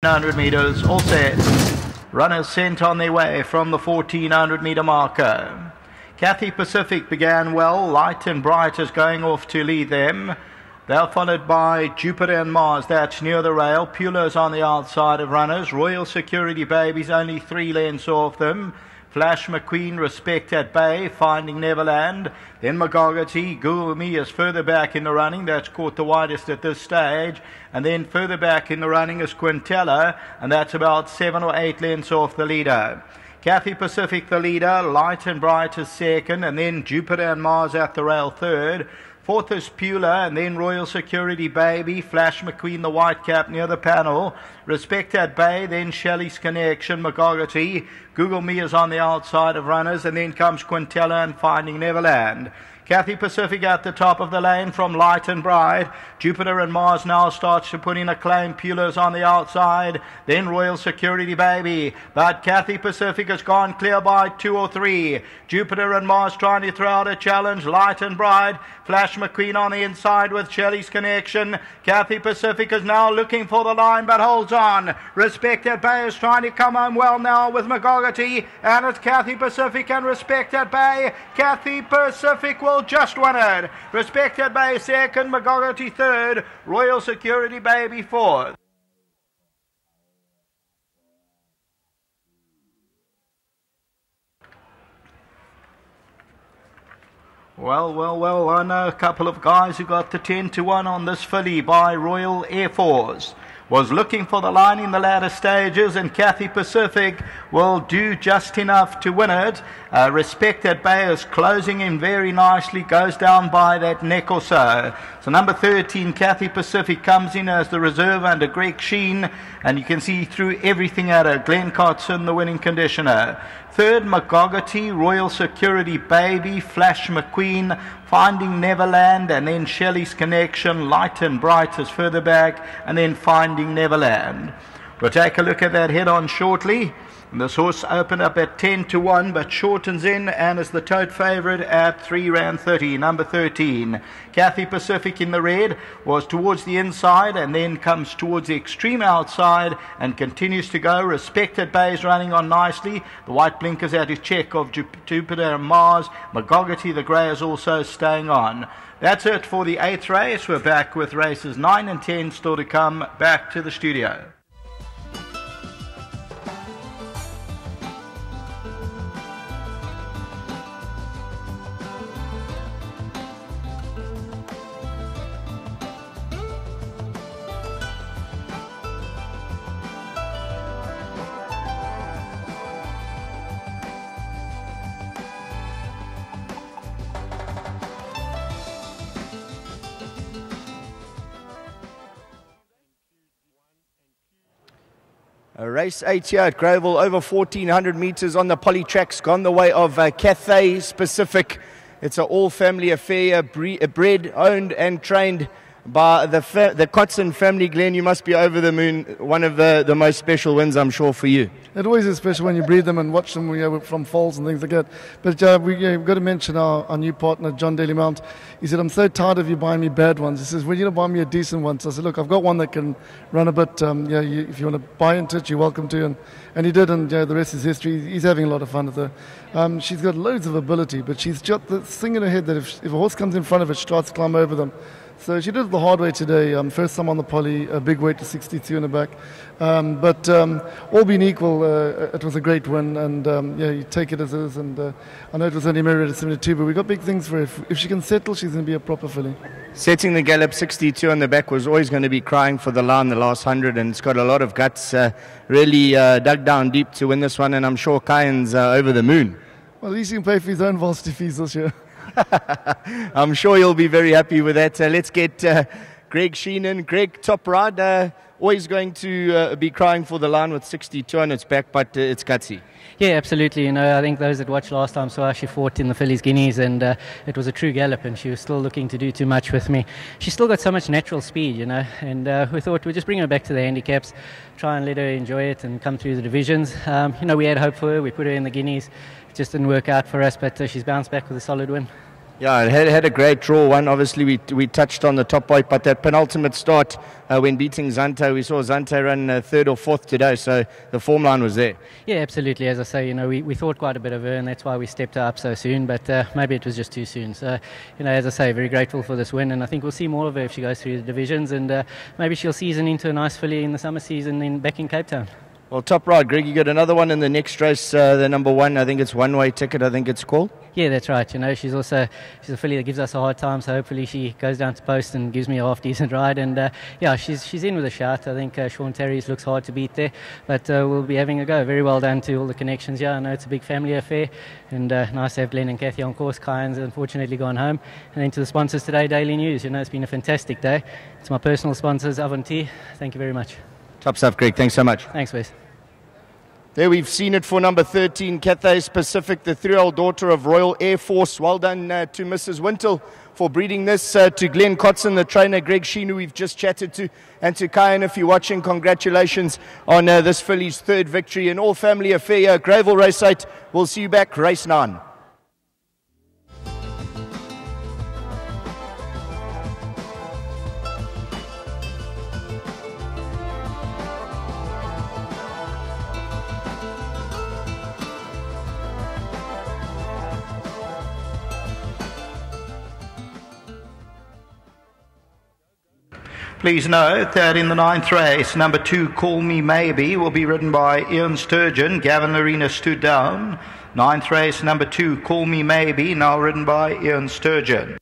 100 metres, all set. Runners sent on their way from the 1400 metre marker. CATHY Pacific began well, Light and Bright is going off to lead them. They're followed by Jupiter and Mars, that's near the rail. Pula's on the outside of runners. Royal Security Baby's only 3 lengths off them. Flash McQueen, Respect at Bay, Finding Neverland. Then Magogati, Google Me is further back in the running. That's caught the widest at this stage. And then further back in the running is Quintella, and that's about 7 or 8 lengths off the leader. CATHY Pacific the leader, Light and Bright is second, and then Jupiter and Mars at the rail third. Fourth is Pula, and then Royal Security Baby, Flash McQueen, the white cap near the panel. Respect at Bay, then Shelley's Connection, Magogati. Google Me is on the outside of runners, and then comes Quintella and Finding Neverland. CATHY Pacific at the top of the lane from Light and Bright. Jupiter and Mars now starts to put in a claim. Pula's on the outside. Then Royal Security Baby. But CATHY Pacific has gone clear by 2 or 3. Jupiter and Mars trying to throw out a challenge. Light and Bright. Flash McQueen on the inside with Shelley's Connection. CATHY Pacific is now looking for the line but holds on. Respect at Bay is trying to come home well now with Magogati. And it's CATHY Pacific and Respect at Bay. CATHY Pacific will just win it. Respect at Bay second, Magogati third, Royal Security Baby fourth. Well, I know a couple of guys who got the 10-1 on this filly by Royal Air Force. Was looking for the line in the latter stages, and CATHY Pacific will do just enough to win it. Respect at Bay is closing in very nicely, goes down by that neck or so. So number 13, CATHY Pacific, comes in as the reserve under Greg Sheen, and you can see through everything at her. Glenn Cotson, the winning conditioner. Third, Magogati, Royal Security Baby, Flash McQueen, Finding Neverland, and then Shelley's Connection. Light and Bright is further back, and then Finding Neverland. We'll take a look at that head-on shortly. And this horse opened up at 10-1, but shortens in and is the tote favourite at 3.30. Number 13, CATHY Pacific in the red, was towards the inside and then comes towards the extreme outside and continues to go. Respect at Bay is running on nicely. The white blinkers out his check of Jupiter and Mars. Magogati the grey is also staying on. That's it for the 8th race. We're back with races 9 and 10 still to come. Back to the studio. Race 8 here at Greyville, over 1,400 metres on the poly tracks, gone the way of CATHY Pacific. It's an all-family affair, bred, owned and trained by the Cotson family. Glenn, you must be over the moon. One of the most special wins, I'm sure, for you. It always is special when you breed them and watch them from foals and things like that. But we've got to mention our new partner, John Daly Mount. He said, I'm so tired of you buying me bad ones. He says, well, you know, buy me a decent one. So I said, look, I've got one that can run a bit. If you want to buy into it, you're welcome to. And he did, and the rest is history. He's having a lot of fun with her. She's got loads of ability, but she's got this thing in her head that if a horse comes in front of it, she tries to climb over them. So she did it the hard way today. First time on the poly, a big weight to 62 in the back. But all being equal, it was a great win. And you take it as is. And I know it was only measured at 72, but we got big things for her. If she can settle, she's going to be a proper filly. Setting the gallop 62 on the back was always going to be crying for the line the last 100, and it's got a lot of guts. Really dug down deep to win this one, and I'm sure Kyan's over the moon. Well, at least he can pay for his own varsity fees this year. I'm sure you'll be very happy with that. Let's get Greg Sheen in. Greg, top ride, always going to be crying for the line with 62 on its back, but it's gutsy. Yeah, absolutely. You know, I think those that watched last time saw how she fought in the fillies guineas, and it was a true gallop, and she was still looking to do too much with me. She's still got so much natural speed, you know, and we thought we'd just bring her back to the handicaps, try and let her enjoy it and come through the divisions. We had hope for her. We put her in the guineas. It just didn't work out for us, but she's bounced back with a solid win. Yeah, it had a great draw. One, obviously, we touched on the top weight, but that penultimate start when beating Zante, we saw Zante run third or fourth today, so the form line was there. Yeah, absolutely. As I say, we thought quite a bit of her, and that's why we stepped her up so soon, but maybe it was just too soon. So, as I say, very grateful for this win, and I think we'll see more of her if she goes through the divisions, and maybe she'll season into a nice filly in the summer season back in Cape Town. Well, top right, Greg, you got another one in the next race, the number one, I think it's one-way ticket, I think it's called. Yeah, that's right. She's a filly that gives us a hard time, so hopefully she goes down to post and gives me a half-decent ride. And, she's in with a shout. I think Sean Terry's looks hard to beat there, but we'll be having a go. Very well done to all the connections here. I know it's a big family affair, and nice to have Glenn and Cathy on course. Kyan's unfortunately gone home. And then to the sponsors today, Daily News. It's been a fantastic day. To my personal sponsors, Avanti, thank you very much. Top stuff, Greg. Thanks so much. Thanks, Wes. There we've seen it for number 13, CATHY Pacific, the 3-year-old daughter of Royal Air Force. Well done to Mrs. Wintle for breeding this. To Glenn Kotson, the trainer, Greg Sheen, who we've just chatted to, and to Kyan, if you're watching, congratulations on this filly's third victory. An all-family affair here, Greyville Race 8. We'll see you back, race 9. Please note that in the 9th race, number 2, Call Me Maybe, will be ridden by Ian Sturgeon. Gavin Arena stood down. 9th race, number 2, Call Me Maybe, now ridden by Ian Sturgeon.